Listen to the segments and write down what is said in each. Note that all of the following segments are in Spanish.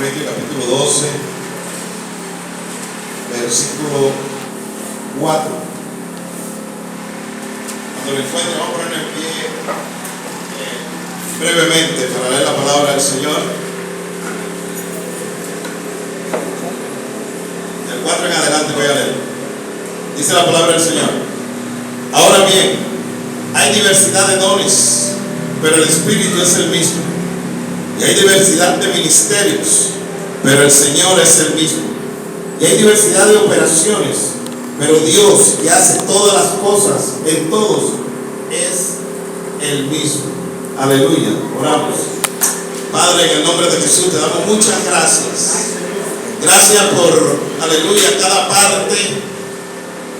Corintios capítulo 12, versículo 4. Cuando lo encuentre, vamos a poner en pie brevemente para leer la palabra del Señor. Del 4 en adelante voy a leer. Dice la palabra del Señor: ahora bien, hay diversidad de dones, pero el Espíritu es el mismo. Y hay diversidad de ministerios, pero el Señor es el mismo. Y hay diversidad de operaciones, pero Dios, que hace todas las cosas en todos, es el mismo. Aleluya. Oramos. Padre, en el nombre de Jesús te damos muchas gracias. Gracias por, aleluya, cada parte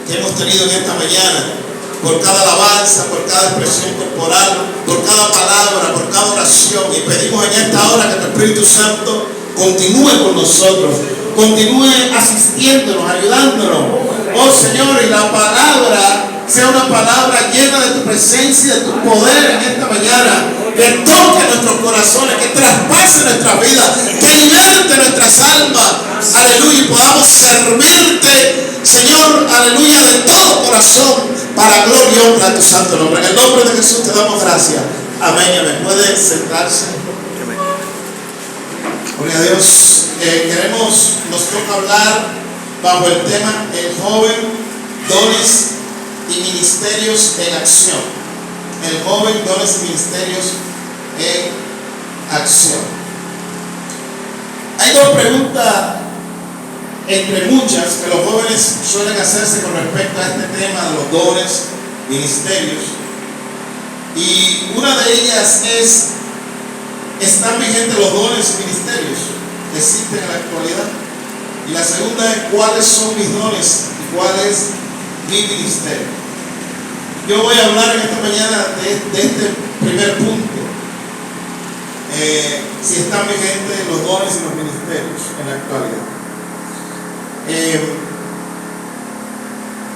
que hemos tenido en esta mañana, por cada alabanza, por cada expresión corporal, por cada palabra, por cada oración. Y pedimos en esta hora que el Espíritu Santo continúe con nosotros, continúe asistiéndonos, ayudándonos. Oh Señor, y la palabra sea una palabra llena de tu presencia, de tu poder en esta mañana, que toque nuestros corazones, que traspase nuestras vidas, que liberte nuestras almas, aleluya, y podamos servirte, Señor, aleluya, de todo corazón, para gloria y honra de tu santo nombre. En el nombre de Jesús te damos gracias. Amén, amén. Puede sentarse. Gloria a Dios. Nos toca hablar bajo el tema el joven, dones y ministerios en acción. El joven, dones y ministerios en acción. Hay dos preguntas entre muchas que los jóvenes suelen hacerse con respecto a este tema de los dones, ministerios. Y una de ellas es: ¿están vigentes los dones y ministerios que existen en la actualidad? Y la segunda es: ¿cuáles son mis dones y cuál es mi ministerio? Yo voy a hablar en esta mañana de este primer punto. Si están vigentes los dones y los ministerios en la actualidad.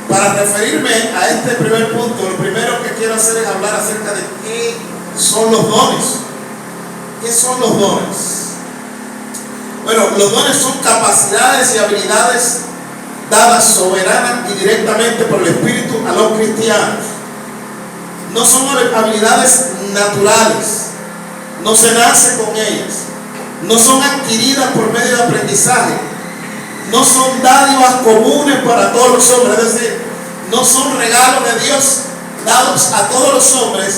Para referirme a este primer punto, lo primero que quiero hacer es hablar acerca de qué son los dones. ¿Qué son los dones? Bueno, los dones son capacidades y habilidades dadas soberana y directamente por el Espíritu a los cristianos. No son habilidades naturales, no se nace con ellas, no son adquiridas por medio de aprendizaje, no son dádivas comunes para todos los hombres, es decir, no son regalos de Dios dados a todos los hombres,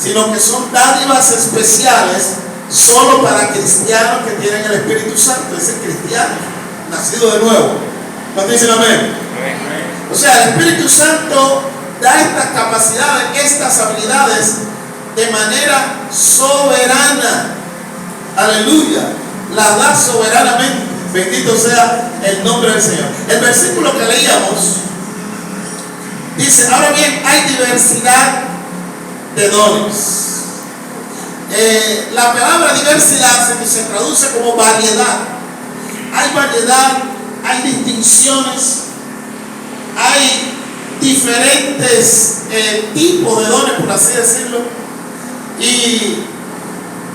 sino que son dádivas especiales solo para cristianos que tienen el Espíritu Santo, es decir, cristianos nacidos de nuevo. ¿Cuántos dicen amén? O sea, el Espíritu Santo da estas capacidades, estas habilidades de manera soberana. Aleluya. Las da soberanamente. Bendito sea el nombre del Señor. El versículo que leíamos dice: ahora bien, hay diversidad de dones. La palabra diversidad se traduce como variedad. Hay variedad, hay distinciones, hay diferentes tipos de dones, por así decirlo. Y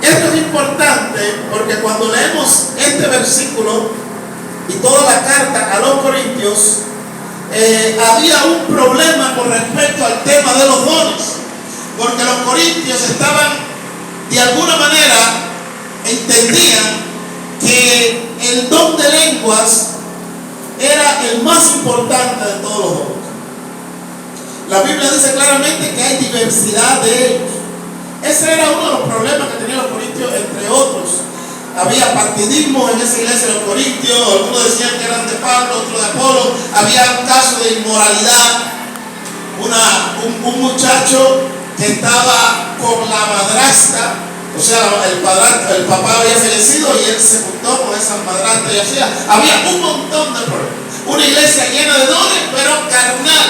esto es importante porque cuando leemos este versículo y toda la carta a los Corintios, había un problema con respecto al tema de los dones, porque los corintios estaban, de alguna manera, entendían que el don de lenguas era el más importante de todos los dones. La Biblia dice claramente que hay diversidad de ellos. Ese era uno de los problemas que tenían los corintios, entre otros. Había partidismo en esa iglesia de los corintios. Algunos decían que eran de Pablo, otros de Apolo. Había un caso de inmoralidad. Un muchacho que estaba con la madrastra, o sea, el papá había fallecido y él se juntó con esa madrastra y hacía. Había un montón de problemas. Una iglesia llena de dones, pero carnal.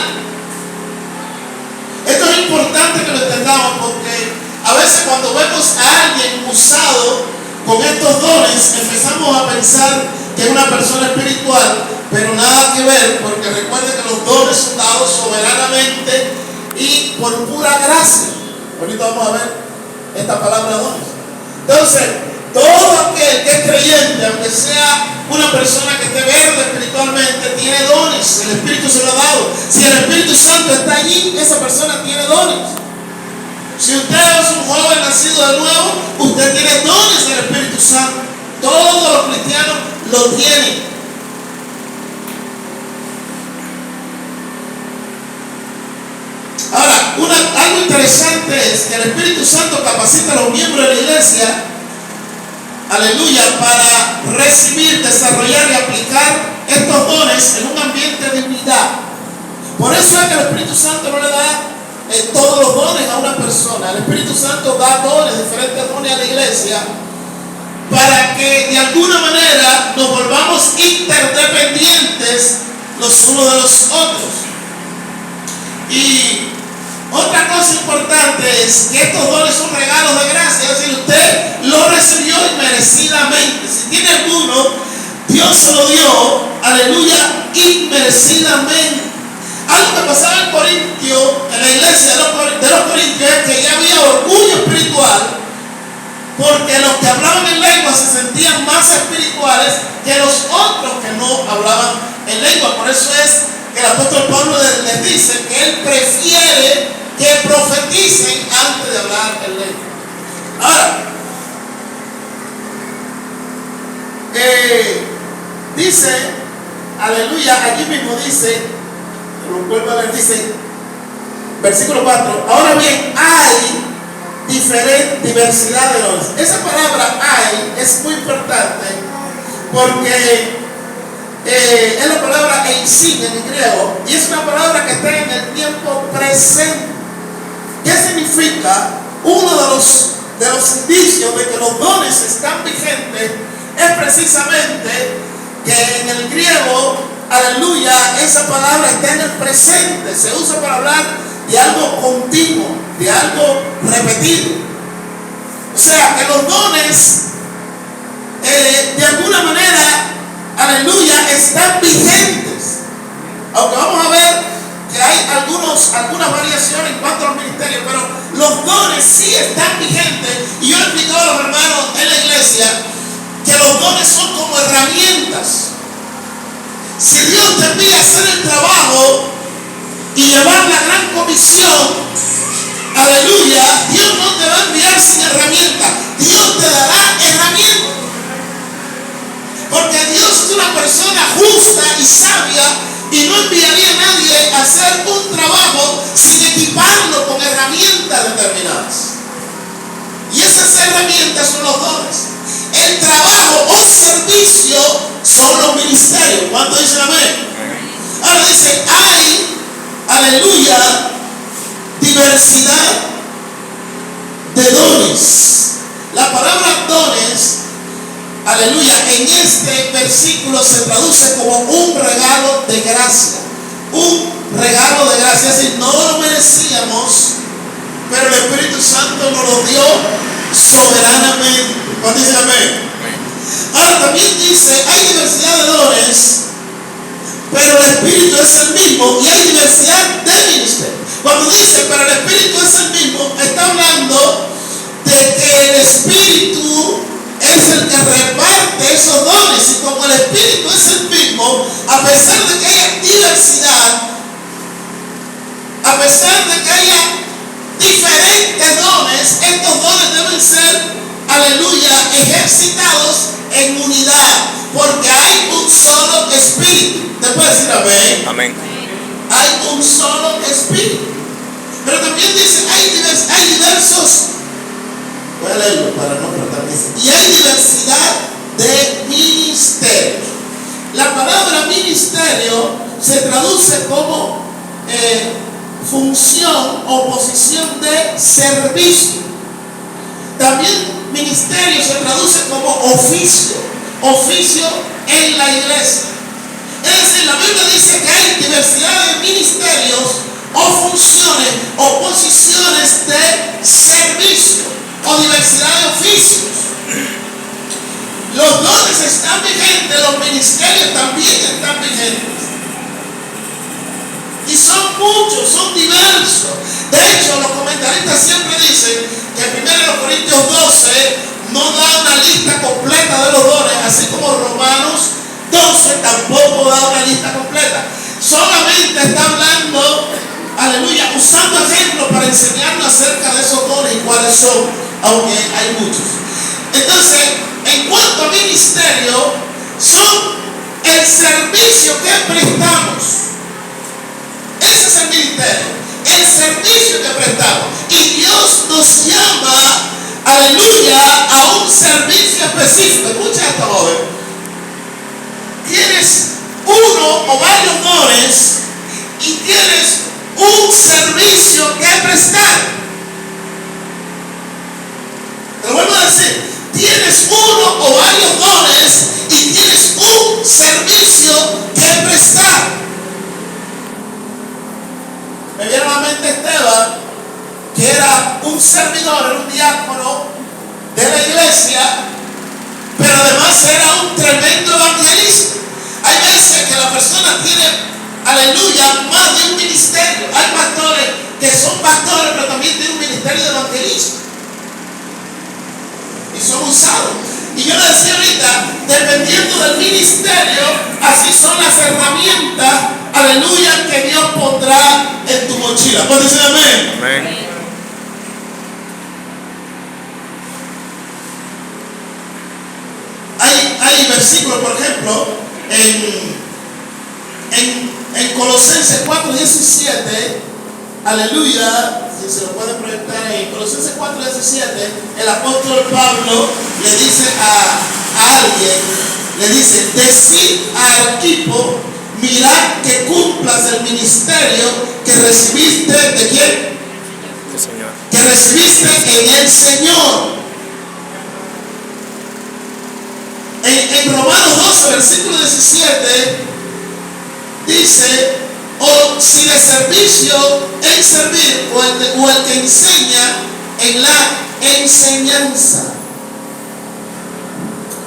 Esto es importante que lo entendamos, porque a veces cuando vemos a alguien usado con estos dones, empezamos a pensar que es una persona espiritual, pero nada que ver, porque recuerden que los dones son dados soberanamente y por pura gracia. Ahorita vamos a ver esta palabra dones. Entonces, Todo aquel que es creyente, aunque sea una persona que esté verde espiritualmente, tiene dones. El Espíritu se lo ha dado. Si el Espíritu Santo está allí, esa persona tiene dones. Si usted es un joven nacido de nuevo, usted tiene dones del Espíritu Santo. Todos los cristianos lo tienen. Ahora, algo interesante es que el Espíritu Santo capacita a los miembros de la iglesia, aleluya, para recibir, desarrollar y aplicar estos dones en un ambiente de unidad. Por eso es que el Espíritu Santo no le da todos los dones a una persona. El Espíritu Santo da dones, diferentes dones a la iglesia, para que de alguna manera nos volvamos interdependientes los unos de los otros. Y otra cosa importante es que estos dones son regalos de gracia, es decir, usted lo recibió inmerecidamente. Si tiene alguno, Dios se lo dio, aleluya, inmerecidamente. Algo que pasaba en Corintio, en la iglesia de los Corintios, es que ya había orgullo espiritual, porque los que hablaban en lengua se sentían más espirituales que los otros que no hablaban en lengua. Por eso es que el apóstol Pablo les dice que él prefiere que profeticen antes de hablar en lengua. Ahora, dice, aleluya, aquí mismo dice, lo vuelvo a leer, dice, versículo 4, ahora bien, hay diversidad de dones. Esa palabra hay es muy importante porque es la palabra eisin en griego y es una palabra que está en el tiempo presente. ¿Qué significa? Uno de los indicios de que los dones están vigentes es precisamente que en el griego, aleluya, esa palabra está en el presente, se usa para hablar de algo continuo, de algo repetido. O sea, que los dones de alguna manera, aleluya, están vigentes. Aunque vamos a ver que hay algunas variaciones en cuanto a los ministerios, pero los dones sí están vigentes. Y yo he explicado a los hermanos en la iglesia que los dones son como herramientas. Si Dios te envía a hacer el trabajo y llevar la gran comisión, aleluya, Dios no te va a enviar sin herramientas. Dios te dará herramientas. Porque Dios es una persona justa y sabia y no enviaría a nadie a hacer un trabajo sin equiparlo con herramientas determinadas. Y esas herramientas son los dones. El trabajo o servicio son los ministerios. ¿Cuánto dicen amén? Ahora dice, hay, aleluya, diversidad de dones. La palabra dones, aleluya, en este versículo se traduce como un regalo de gracia. Un regalo de gracia, es decir, no lo merecíamos, pero el Espíritu Santo nos lo dio soberanamente. ¿Cuánto dicen amén? Ahora también dice, hay diversidad de dones, pero el Espíritu es el mismo y hay diversidad de ministerios. Cuando dice, pero el Espíritu es el mismo, está hablando de que el Espíritu es el que reparte esos dones. Y como el Espíritu es el mismo, a pesar de que haya diversidad, a pesar de que haya diferentes dones, estos dones deben ser, aleluya, ejercitados en unidad, porque hay un solo Espíritu. ¿Te puede decir amén? Amén. Hay un solo Espíritu. Pero también dice, hay diversos, voy a leerlo para no tratar de eso. Y hay diversidad de ministerios. La palabra ministerio se traduce como función o posición de servicio. También ministerio se traduce como oficio en la iglesia. Es decir, la Biblia dice que hay diversidad de ministerios o funciones o posiciones de servicio o diversidad de oficios. Los dones están vigentes, los ministerios también están vigentes. Y son muchos, son diversos. De hecho, los comentaristas siempre dicen que 1 Corintios 12 no da una lista completa de los dones, así como Romanos 12 tampoco da una lista completa. Solamente está hablando, aleluya, usando ejemplos para enseñarnos acerca de esos dones y cuáles son, aunque hay muchos. Entonces, en cuanto a ministerio, son el servicio que prestamos. Ese es el ministerio, el servicio que prestamos. Y Dios nos llama, aleluya, a un servicio específico. Escucha esto, joven. Tienes uno o varios dones y tienes un servicio que prestar. Te lo vuelvo a decir. Tienes uno o varios dones y tienes un servicio que prestar. Me viene a la mente Esteban, que era un servidor, era un diácono de la iglesia, pero además era un tremendo evangelista. Hay veces que la persona tiene, aleluya, más de un ministerio. Hay pastores que son pastores, pero también tienen un ministerio de evangelismo. Y son usados. Y yo le decía ahorita, dependiendo del ministerio, así son las herramientas, aleluya, que Dios pondrá en tu mochila. ¿Puedes decir amén? Amén. Hay versículos, por ejemplo, en Colosenses 4:17, aleluya, si se lo pueden proyectar ahí, Colosenses 4:17, el apóstol Pablo le dice a alguien, le dice, decid a Arquipo, mirad que cumplas el ministerio que recibiste, ¿de quién? El Señor. Que recibiste en el Señor. En Romanos 12, versículo 17, dice, o si de servicio en servir, o el que enseña en la enseñanza.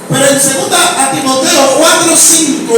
Pero en 2 Timoteo 4:5